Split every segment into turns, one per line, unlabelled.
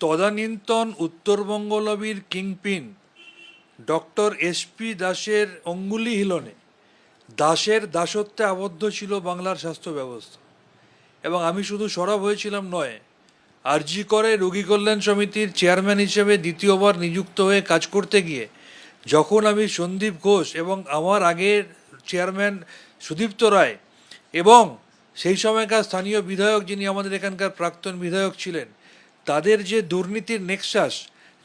তদানীন্তন Uttarbanga লবির kingpin doctor SP দাসের অঙ্গুলি হিলনে দাসের দাসত্বে আবদ্ধ ছিল বাংলার স্বাস্থ্য ব্যবস্থা। এবং আমি শুধু সরব হয়েছিলাম নয়, আরজি করে রোগী কল্যাণ সমিতির চেয়ারম্যান হিসেবে দ্বিতীয়বার নিযুক্ত হয়ে কাজ করতে গিয়ে যখন আমি সন্দীপ ঘোষ এবং আমার আগের চেয়ারম্যান সুদীপ্ত রায় এবং সেই সময়কার স্থানীয় বিধায়ক যিনি আমাদের এখানকার প্রাক্তন বিধায়ক ছিলেন তাদের যে দুর্নীতির নেক্সাস,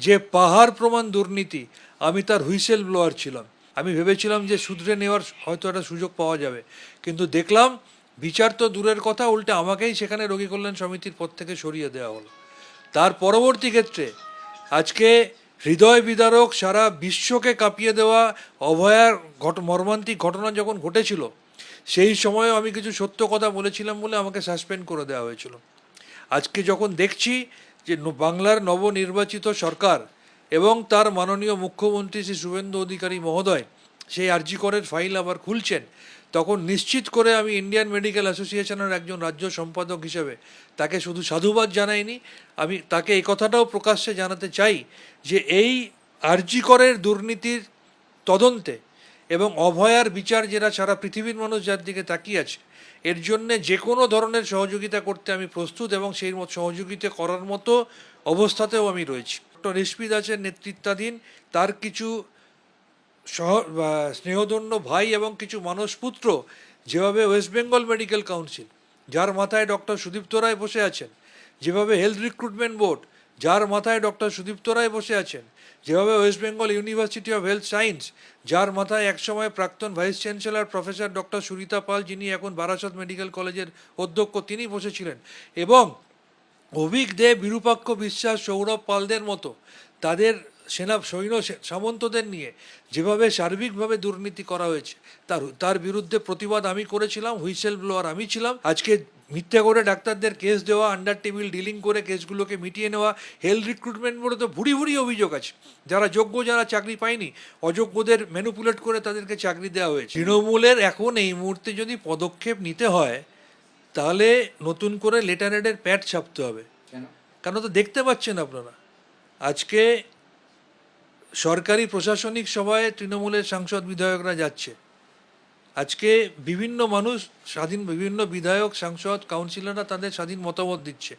যে পাহাড় প্রমাণ দুর্নীতি, আমি তার হুইসেল ব্লোয়ার ছিলাম। আমি ভেবেছিলাম যে শুধরে নেওয়ার হয়তো একটা সুযোগ পাওয়া যাবে, কিন্তু দেখলাম বিচার তো দূরের কথা, উল্টে আমাকেই সেখানে রোগী কল্যাণ সমিতির পদ থেকে সরিয়ে দেওয়া হলো। তার পরবর্তী ক্ষেত্রে আজকে হৃদয় বিদারক, সারা বিশ্বকে কাঁপিয়ে দেওয়া অভয়ার মর্মান্তিক ঘটনা যখন ঘটেছিল, সেই সময়ও আমি কিছু সত্য কথা বলেছিলাম বলে আমাকে সাসপেন্ড করে দেওয়া হয়েছিল। আজকে যখন দেখছি যে বাংলার নবনির্বাচিত সরকার এবং তার মাননীয় মুখ্যমন্ত্রী শ্রী শুভেন্দু অধিকারী মহোদয় সেই আরজি করের ফাইল আবার খুলছেন, তখন নিশ্চিত করে আমি ইন্ডিয়ান মেডিকেল অ্যাসোসিয়েশনের একজন রাজ্য সম্পাদক হিসেবে তাকে শুধু সাধুবাদ জানাইনি, আমি তাকে এই কথাটাও প্রকাশ্যে জানাতে চাই যে এই আরজি করের দুর্নীতির তদন্তে এবং অভয়ার বিচার যেটা সারা পৃথিবীর মানুষ যার দিকে তাকিয়ে আছে, এর জন্যে যে কোনো ধরনের সহযোগিতা করতে আমি প্রস্তুত এবং সেই সহযোগিতা করার মতো অবস্থাতেও আমি রয়েছি। ডক্টর এসপি দাসের নেতৃত্বাধীন তার কিছু স্নেহধন্য ভাই এবং কিছু মানসপুত্র যেভাবে ওয়েস্ট বেঙ্গল মেডিকেল কাউন্সিল, যার মাথায় ডক্টর সুদীপ্ত রায় বসে আছেন, যেভাবে হেলথ রিক্রুটমেন্ট বোর্ড, যার মাথায় ডক্টর সুদীপ্ত রায় বসে আছেন, যেভাবে West Bengal university of health science, যার মাথায় একসময় প্রাক্তন vice chancellor professor doctor Surita পাল, যিনি এখন বারাসত মেডিকেল কলেজের অধ্যক্ষ, তিনি বসেছিলেন, এবং অভিক দে, বিরূপাক্ষ বিশ্বাস, সৌরভ পালদের মতো তাদের সৈন্য সামন্তদের নিয়ে যেভাবে সার্বিকভাবে দুর্নীতি করা হয়েছে তার বিরুদ্ধে প্রতিবাদ আমি করেছিলাম, হুইসেল ব্লোয়ার আমি ছিলাম। আজকে মিথ্যা করে ডাক্তারদের কেস দেওয়া, আন্ডার টেবিল ডিলিং করে কেসগুলোকে মিটিয়ে নেওয়া, হেলথ রিক্রুটমেন্ট বোর্ডে তো ভুড়ি ভুড়ি অভিযোগ আছে, যারা যোগ্য যারা চাকরি পায়নি, অযোগ্যদের ম্যানিপুলেট করে তাদেরকে চাকরি দেওয়া হয়েছে। তৃণমূলের এখন এই মুহূর্তে যদি পদক্ষেপ নিতে হয় তাহলে নতুন করে লেটারেডের প্যাড ছাপতে হবে। কেন তো দেখতে পাচ্ছেন আপনারা, আজকে সরকারি প্রশাসনিক সভায় তৃণমূলের সাংসদ বিধায়করা যাচ্ছে, আজকে বিভিন্ন মানুষ বিভিন্ন বিধায়ক, সাংসদ, কাউন্সিলররা তাদের স্বাধীন মতামত দিচ্ছে।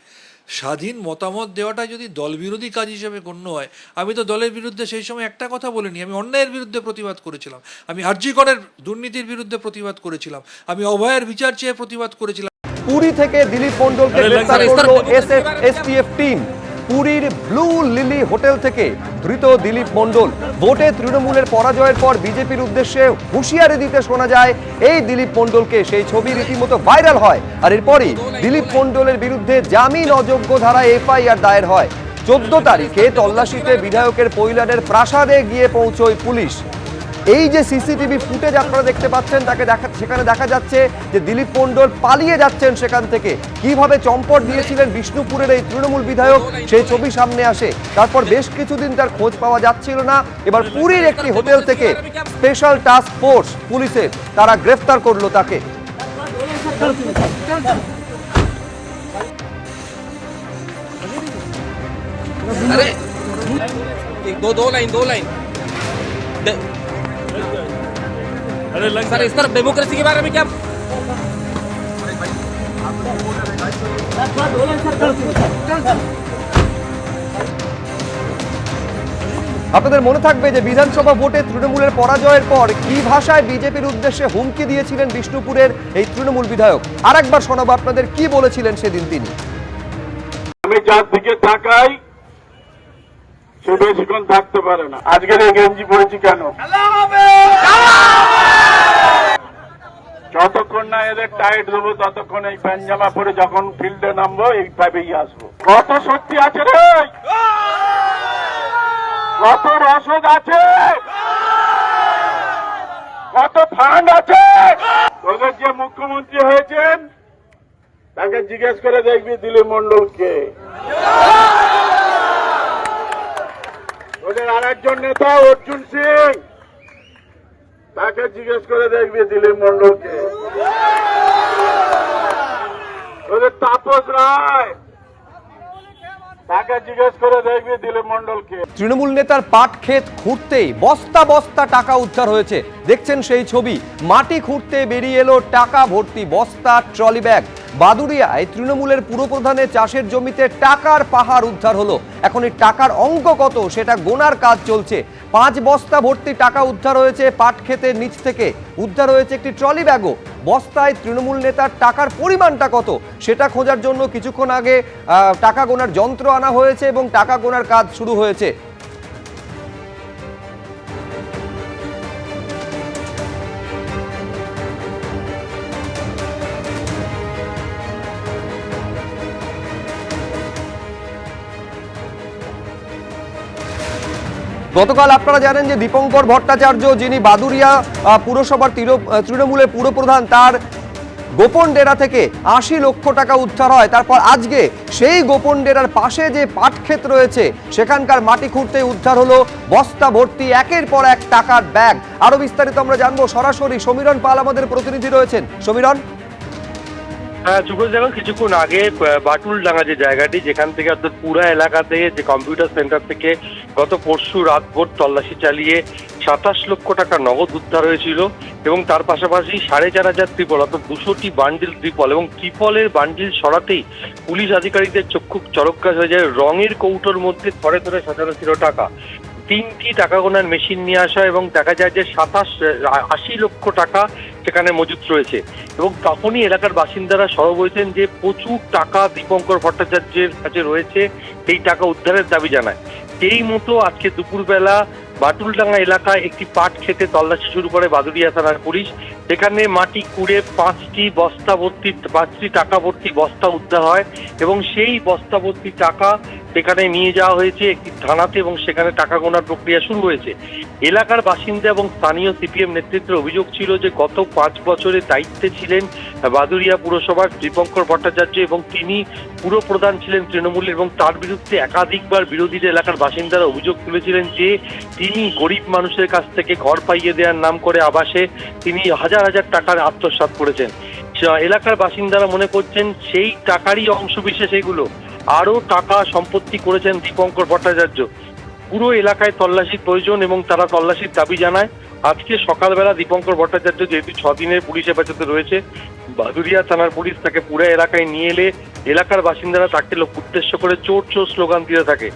স্বাধীন মতামত দেওয়াটা যদি দলবিরোধী কাজ হিসেবে গণ্য হয়, আমি তো দলের বিরুদ্ধে সেই সময় একটা কথা বলিনি, আমি অন্যায়ের বিরুদ্ধে প্রতিবাদ করেছিলাম, আমি আরজি করের দুর্নীতির বিরুদ্ধে প্রতিবাদ করেছিলাম, আমি অভয়ের বিচার চেয়ে প্রতিবাদ করেছিলাম।
পুরী থেকে দিলীপ মণ্ডলকে গ্রেফতার করলো এসটিএফ টিম। পুরীর ব্লু লিলি হোটেল থেকে ধৃত দিলীপ মণ্ডল। ভোটে তৃণমূলের পরাজয়ের পর বিজেপির উদ্দেশ্যে হুঁশিয়ারি দিতে শোনা যায় এই দিলীপ মণ্ডলকে। সেই ছবি রীতিমতো ভাইরাল হয়, আর এরপরই দিলীপ মণ্ডলের বিরুদ্ধে জামিন অযোগ্য ধারায় এফআইআর দায়ের হয়। 14 তারিখে তল্লাশিতে বিধায়কের পৈলানের প্রাসাদে গিয়ে পৌঁছয় পুলিশ। এই যে সিসিটিভি ফুটেজ আপনারা দেখতে পাচ্ছেন, সেখানে দেখা যাচ্ছে যে দিলীপ মণ্ডল পালিয়ে যাচ্ছেন সেখান থেকে। কিভাবে চম্পট দিয়েছিলেন বিষ্ণুপুরের এই তৃণমূল বিধায়ক, সেই ছবি সামনে আসে। তারপর বেশ কিছুদিন তার খোঁজ পাওয়া যাচ্ছিল না। এবার পুরীর একটি হোটেল থেকে স্পেশাল টাস্ক ফোর্স পুলিশের তারা গ্রেফতার করলো তাকে।
दो लाइन सर, इस तरफ डेमोक्रेसी के बारे में क्या?
আপনাদের মনে থাকবে যে বিধানসভা ভোটে তৃণমূলের পরাজয়ের পর কি ভাষায় বিজেপির উদ্দেশ্যে হুমকি দিয়েছিলেন বিষ্ণুপুরের এই তৃণমূল বিধায়ক। আর একবার শোনাবো আপনাদের কি বলেছিলেন সেদিন তিনি।
আমি যার দিকে তাকাই সে বেশিক্ষণ থাকতে পারে না। আজকের এই গেঞ্জি পড়েছি কেন? যতক্ষণ না এদের টাইট দেবো ততক্ষণ এই প্যান্ট পরে যখন ফিল্ডে নামবো এইভাবেই আসবো। কত শক্তি আছে রে, কত রসদ আছে, কত ফান্ড আছে। তোদের যে মুখ্যমন্ত্রী হয়েছেন তাকে জিজ্ঞেস করে দেখবি দিলীপ মণ্ডলকে। ওদের আর একজন নেতা অর্জুন সিং, তাকে জিজ্ঞেস করে দেখবি দিলীপ মণ্ডলকে। ওদের তাপস রায়, তাকে জিজ্ঞেস করে দেখবি দিলীপ মণ্ডলকে।
তৃণমূল নেতার পাট ক্ষেত খুঁড়তেই বস্তা বস্তা টাকা উদ্ধার হয়েছে। দেখছেন সেই ছবি, মাটি খুঁড়তে বেরিয়ে এলো টাকা ভর্তি বস্তা, ট্রলি ব্যাগ। বাদুড়িয়ায় তৃণমূলের পুরপ্রধানের চাষের জমিতে টাকার পাহাড় উদ্ধার হলো। এখন এই টাকার অঙ্ক কত সেটা গোনার কাজ চলছে। 5 বস্তা ভর্তি টাকা উদ্ধার হয়েছে পাট ক্ষেতের নিচ থেকে। উদ্ধার হয়েছে একটি ট্রলি ব্যাগও। বস্তায় তৃণমূল নেতার টাকার পরিমাণটা কত সেটা খোঁজার জন্য কিছুক্ষণ আগে টাকা গোনার যন্ত্র আনা হয়েছে এবং টাকা গোনার কাজ শুরু হয়েছে। গতকাল আপনারা জানেন যে দীপঙ্কর ভট্টাচার্য, যিনি বাদুড়িয়া পুরসভার তৃণমূলের পুরপ্রধান, তার গোপন ডেরা থেকে 80 লক্ষ টাকা উদ্ধার হয়। তারপর আজকে সেই গোপন ডেরার পাশে যে পাট ক্ষেত রয়েছে সেখানকার মাটি খুঁড়তে উদ্ধার হলো বস্তা ভর্তি একের পর এক টাকার ব্যাগ। আরো বিস্তারিত আমরা জানবো, সরাসরি সমীরণ পাল আমাদের প্রতিনিধি রয়েছেন। সমীরণ।
হ্যাঁ সুব্রত, দেখুন কিছুক্ষণ আগে বাটুলডাঙ্গা যে জায়গাটি, যেখান থেকে অর্থাৎ পুরা এলাকাতে যে কম্পিউটার সেন্টার থেকে গত পরশু রাতভর তল্লাশি চালিয়ে 27 লক্ষ টাকা নগদ উদ্ধার হয়েছিল এবং তার পাশাপাশি 4,500 ত্রিপল অর্থাৎ 200টি বান্ডিল ত্রিপল এবং ত্রিপলের বান্ডিল সরাতেই পুলিশ আধিকারিকদের চক্ষু চরকগাছ হয়ে যায়। রঙের কৌটোর মধ্যে থরে থরে সাজানো ছিল টাকা। 3টি টাকা গোনার মেশিন নিয়ে আসা এবং দেখা যায় যে 80 লক্ষ টাকা সেখানে মজুত রয়েছে এবং তখনই এলাকার বাসিন্দারা সরব হয়েছেন যে প্রচুর টাকা দীপঙ্কর ভট্টাচার্যের কাছে রয়েছে, এই টাকা উদ্ধারের দাবি জানায়। এই মতো আজকে দুপুরবেলা বাটুলডাঙ্গা এলাকায় একটি পাট খেতে তল্লাশি শুরু করে বাদুড়িয়া থানার পুলিশ। সেখানে মাটি কুড়ে 5টি টাকা ভর্তি বস্তা উদ্ধার হয় এবং সেই বস্তা ভর্তি টাকা সেখানে নিয়ে যাওয়া হয়েছে একটি থানাতে এবং সেখানে টাকা গোনার প্রক্রিয়া শুরু হয়েছে। এলাকার বাসিন্দা এবং স্থানীয় সিপিএম নেতৃত্বের অভিযোগ ছিল যে গত 5 বছরের দায়িত্বে ছিলেন বাদুড়িয়া পুরসভার দীপঙ্কর ভট্টাচার্য এবং তিনি পুরপ্রধান ছিলেন তৃণমূল এবং তার বিরুদ্ধে একাধিকবার বিরোধীদের এলাকার বাসিন্দারা অভিযোগ তুলেছিলেন যে তিনি গরিব মানুষের কাছ থেকে ঘর পাইয়ে দেওয়ার নাম করে আবাসে তিনি হাজার হাজার টাকার আত্মসাৎ করেছেন। এলাকার বাসিন্দারা মনে করছেন সেই টাকারই অংশবিশেষ এগুলো। আরও টাকা সম্পত্তি করেছেন দীপঙ্কর ভট্টাচার্য। পুরো এলাকায় তল্লাশির প্রয়োজন এবং তারা তল্লাশির দাবি জানায়। আজকে সকালবেলা দীপঙ্কর ভট্টাচার্য যেহেতু 6 দিনের পুলিশ হেফাজতে রয়েছে, বাদুড়িয়া থানার পুলিশ তাকে পুরো এলাকায় নিয়ে এলে এলাকার বাসিন্দারা তাকে উদ্দেশ্য করে চোর চোর স্লোগান দিতে থাকে।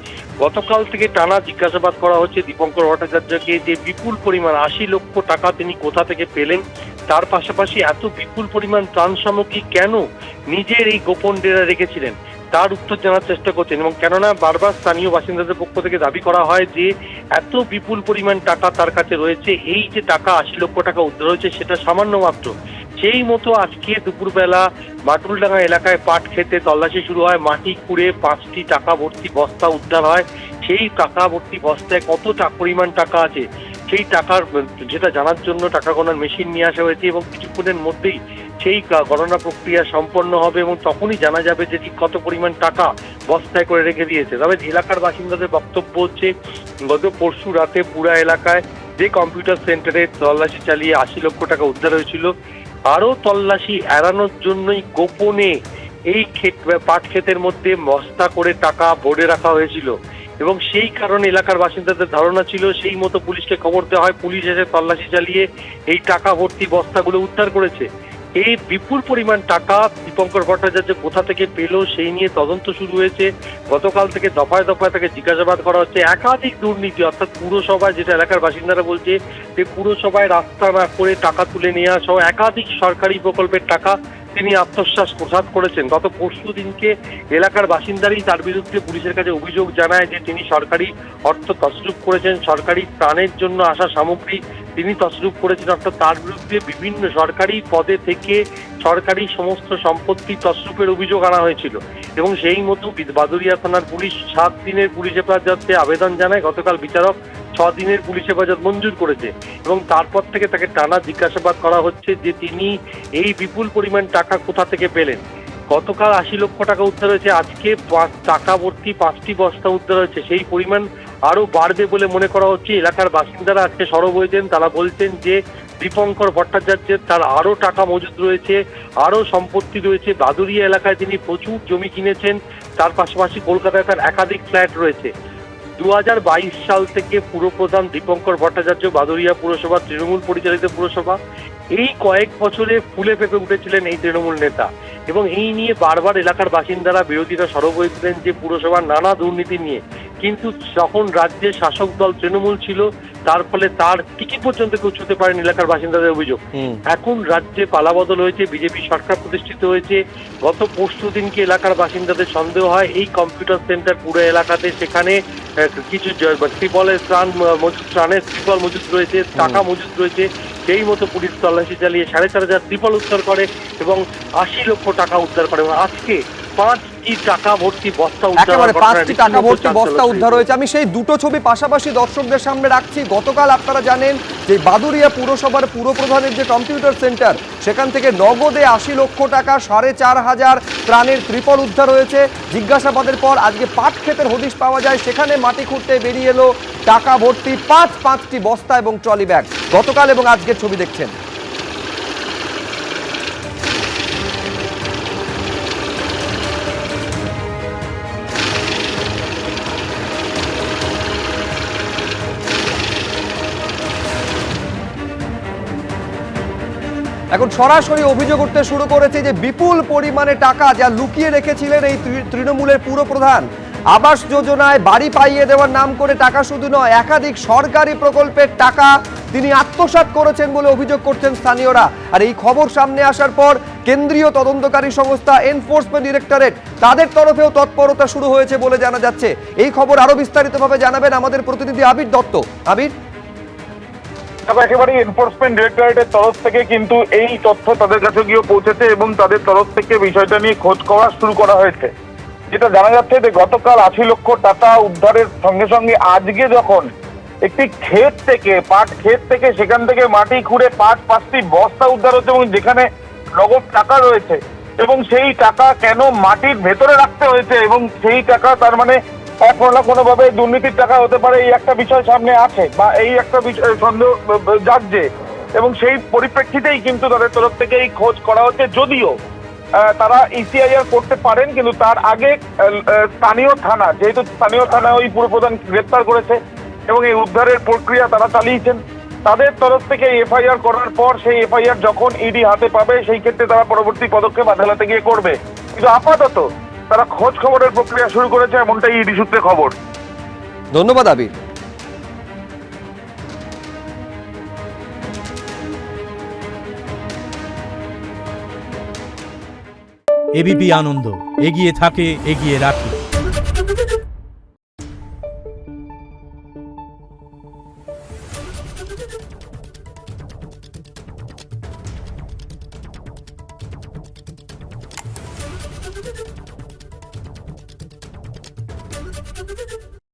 গতকাল থেকে টানা জিজ্ঞাসাবাদ করা হচ্ছে দীপঙ্কর ভট্টাচার্যকে যে বিপুল পরিমাণ 80 লক্ষ টাকা তিনি কোথা থেকে পেলেন, তার পাশাপাশি এত বিপুল পরিমাণ ত্রাণ সামগ্রী কেন নিজের এই গোপন ডেরা রেখেছিলেন তার উত্তর জানার চেষ্টা করছেন। এবং কেননা বারবার স্থানীয় বাসিন্দাদের পক্ষ থেকে দাবি করা হয় যে এত বিপুল পরিমাণ টাকা তার কাছে রয়েছে, এই যে টাকা 80 লক্ষ টাকা উদ্ধার হয়েছে সেটা সামান্য মাত্র। সেই মতো আজকে দুপুরবেলা বাটুলডাঙ্গা এলাকায় পাট খেতে তল্লাশি শুরু হয়। মাটি খুঁড়ে 5টি টাকা ভর্তি বস্তা উদ্ধার হয়। সেই টাকা ভর্তি বস্তায় কত পরিমাণ টাকা আছে সেই টাকার যেটা জানার জন্য টাকা গণনার মেশিন নিয়ে আসা হয়েছে এবং কিছুক্ষণের মধ্যেই সেই গণনা প্রক্রিয়া সম্পন্ন হবে এবং তখনই জানা যাবে যে ঠিক কত পরিমাণ টাকা বস্তায় করে রেখে দিয়েছে। তবে এলাকার বাসিন্দাদের বক্তব্য হচ্ছে গত পরশু রাতে পুরা এলাকায় যে কম্পিউটার সেন্টারে তল্লাশি চালিয়ে 80 লক্ষ টাকা উদ্ধার হয়েছিল, আরও তল্লাশি এড়ানোর জন্যই গোপনে এই পাট ক্ষেতের মধ্যে বস্তা করে টাকা ভরে রাখা হয়েছিল এবং সেই কারণে এলাকার বাসিন্দাদের ধারণা ছিল সেই মতো পুলিশকে খবর দেওয়া হয়। পুলিশ এসে তল্লাশি চালিয়ে এই টাকা ভর্তি বস্তাগুলো উদ্ধার করেছে। এই বিপুল পরিমাণ টাকা দীপঙ্কর ভট্টাচার্য কোথা থেকে পেল সেই নিয়ে তদন্ত শুরু হয়েছে। গতকাল থেকে দফায় দফায় তাকে জিজ্ঞাসাবাদ করা হচ্ছে। একাধিক দুর্নীতি অর্থাৎ পুরসভায়, যেটা এলাকার বাসিন্দারা বলছে যে পুরসভায় রাস্তা না করে টাকা তুলে নিয়ে আসা, একাধিক সরকারি প্রকল্পের টাকা তিনি আত্মসাৎ করেছেন। গত পরশু দিনকে এলাকার বাসিন্দারাই তার বিরুদ্ধে পুলিশের কাছে অভিযোগ জানায় যে তিনি সরকারি অর্থ তছরূপ করেছেন, সরকারি ত্রাণের জন্য আসা সামগ্রী তিনি তছরূপ করেছেন। অর্থাৎ তার বিরুদ্ধে বিভিন্ন সরকারি পদে থেকে সরকারি সমস্ত সম্পত্তি তছরূপের অভিযোগ আনা হয়েছিল এবং সেই মতো বাদুড়িয়া থানার পুলিশ 7 দিনের পুলিশ হেফাজতে আবেদন জানায়। গতকাল বিচারক 6 দিনের পুলিশ হেফাজত মঞ্জুর করেছে এবং তারপর থেকে তাকে টানা জিজ্ঞাসাবাদ করা হচ্ছে যে তিনি এই বিপুল পরিমাণ টাকা কোথা থেকে পেলেন। গতকাল 80 লক্ষ টাকা উদ্ধার হয়েছে, আজকে টাকা ভর্তি 5টি বস্তা উদ্ধার হয়েছে। সেই পরিমাণ আরো বাড়বে বলে মনে করা হচ্ছে। এলাকার বাসিন্দারা আজকে সরব হয়েছেন, তারা বলছেন যে দীপঙ্কর ভট্টাচার্যের তার আরো টাকা মজুদ রয়েছে, আরো সম্পত্তি রয়েছে। বাদুড়িয়া এলাকায় তিনি প্রচুর জমি কিনেছেন, তার পাশাপাশি কলকাতায় তার একাধিক ফ্ল্যাট রয়েছে। 2022 সাল থেকে পুরপ্রধান দীপঙ্কর ভট্টাচার্য, বাদুড়িয়া পুরসভা তৃণমূল পরিচালিত পুরসভা, এই কয়েক বছরে ফুলে ফেঁপে উঠেছিলেন এই তৃণমূল নেতা, এবং এই নিয়ে বারবার এলাকার বাসিন্দারা, বিরোধীরা সরব হয়েছিলেন যে পুরসভার নানা দুর্নীতি নিয়ে। কিন্তু যখন রাজ্যের শাসক দল তৃণমূল ছিল, তার ফলে তার টিকি পর্যন্ত কেউ ছুঁতে পারেন এলাকার বাসিন্দাদের অভিযোগ। এখন রাজ্যে পালাবদল হয়েছে, বিজেপি সরকার প্রতিষ্ঠিত হয়েছে। গত পরশু দিনকে এলাকার বাসিন্দাদের সন্দেহ হয় এই কম্পিউটার সেন্টার পুরো এলাকাতে, সেখানে কিছু ত্রিপলের ত্রাণের ত্রিপল মজুদ রয়েছে, টাকা মজুদ রয়েছে। সেই মতো পুলিশ তল্লাশি চালিয়ে 4,500 ত্রিপল উদ্ধার করে এবং 80 লক্ষ টাকা উদ্ধার করে। এবং আজকে 5টি টাকা ভর্তি বস্তা উদ্ধার,
একেবারে 5টি টাকা ভর্তি বস্তা উদ্ধার হয়েছে। আমি সেই দুটো ছবি পাশাপাশি দর্শকদের সামনে রাখছি। গতকাল আপনারা জানেন যে বাদুড়িয়া পুরসভার পুরপ্রধানের যে কম্পিউটার সেন্টার, সেখান থেকে নগদে 80 লক্ষ টাকা, 4,500 ত্রাণের ত্রিপল উদ্ধার হয়েছে। জিজ্ঞাসাবাদের পর আজকে পাট ক্ষেতের হদিশ পাওয়া যায়, সেখানে মাটি খুঁড়তে বেরিয়ে এলো টাকা ভর্তি 5টি বস্তা এবং ট্রলি ব্যাগ। গতকাল এবং আজকের ছবি দেখছেন। এখন সরাসরি অভিযোগ উঠতে শুরু করেছে যে বিপুল পরিমাণে টাকা যা লুকিয়ে রেখেছিলেন এই তৃণমূলের পুরপ্রধান। আবাস যোজনায় বাড়ি পাইয়ে দেওয়ার নাম করে টাকা শুধু নয়, একাধিক সরকারি প্রকল্পের টাকা তিনি আত্মসাৎ করেছেন বলে অভিযোগ করছেন স্থানীয়রা। আর এই খবর সামনে আসার পর কেন্দ্রীয় তদন্তকারী সংস্থা এনফোর্সমেন্ট ডিরেক্টরেট, তাদের তরফেও তৎপরতা শুরু হয়েছে বলে জানা যাচ্ছে। এই খবর আরো বিস্তারিতভাবে জানাবেন আমাদের প্রতিনিধি আবির দত্ত। আবির,
একেবারে এনফোর্সমেন্ট ডিরেক্টরেটের তরফ থেকে কিন্তু এই তথ্য তাদের কাছে গিয়ে পৌঁছেছে এবং তাদের তরফ থেকে বিষয়টা নিয়ে খোঁজ করা শুরু করা হয়েছে। যেটা জানা যাচ্ছে যে গতকাল 80 লক্ষ টাকা উদ্ধারের সঙ্গে সঙ্গে আজকে যখন একটি ক্ষেত থেকে, পাট ক্ষেত থেকে, সেখান থেকে মাটি খুঁড়ে 5টি বস্তা উদ্ধার হচ্ছে এবং যেখানে নগদ টাকা রয়েছে, এবং সেই টাকা কেন মাটির ভেতরে রাখতে হয়েছে এবং সেই টাকা তার মানে কোনো না কোনোভাবে দুর্নীতির টাকা হতে পারে, এই একটা বিষয় সামনে আছে বা এই একটা বিষয় সন্দেহ জাগছে, এবং সেই পরিপ্রেক্ষিতেই কিন্তু তাদের তরফ থেকে এই খোঁজ করা হচ্ছে। যদিও তারা ইসিআইআর করতে পারেন, কিন্তু তার আগে স্থানীয় থানা, যেহেতু স্থানীয় থানা ওই পুরপ্রধান গ্রেপ্তার করেছে এবং এই উদ্ধারের প্রক্রিয়া তারা চালিয়েছেন, তাদের তরফ থেকে এফআইআর করার পর সেই এফআইআর যখন ইডি হাতে পাবে, সেই ক্ষেত্রে তারা পরবর্তী পদক্ষেপ আদালতে গিয়ে করবে। কিন্তু আপাতত তারা খোঁজ খবরের প্রক্রিয়া শুরু করেছে, এমনটাই ইডি সূত্রে খবর।
ধন্যবাদ আবির।
এবিপি আনন্দ, এগিয়ে থাকে, এগিয়ে রাখে।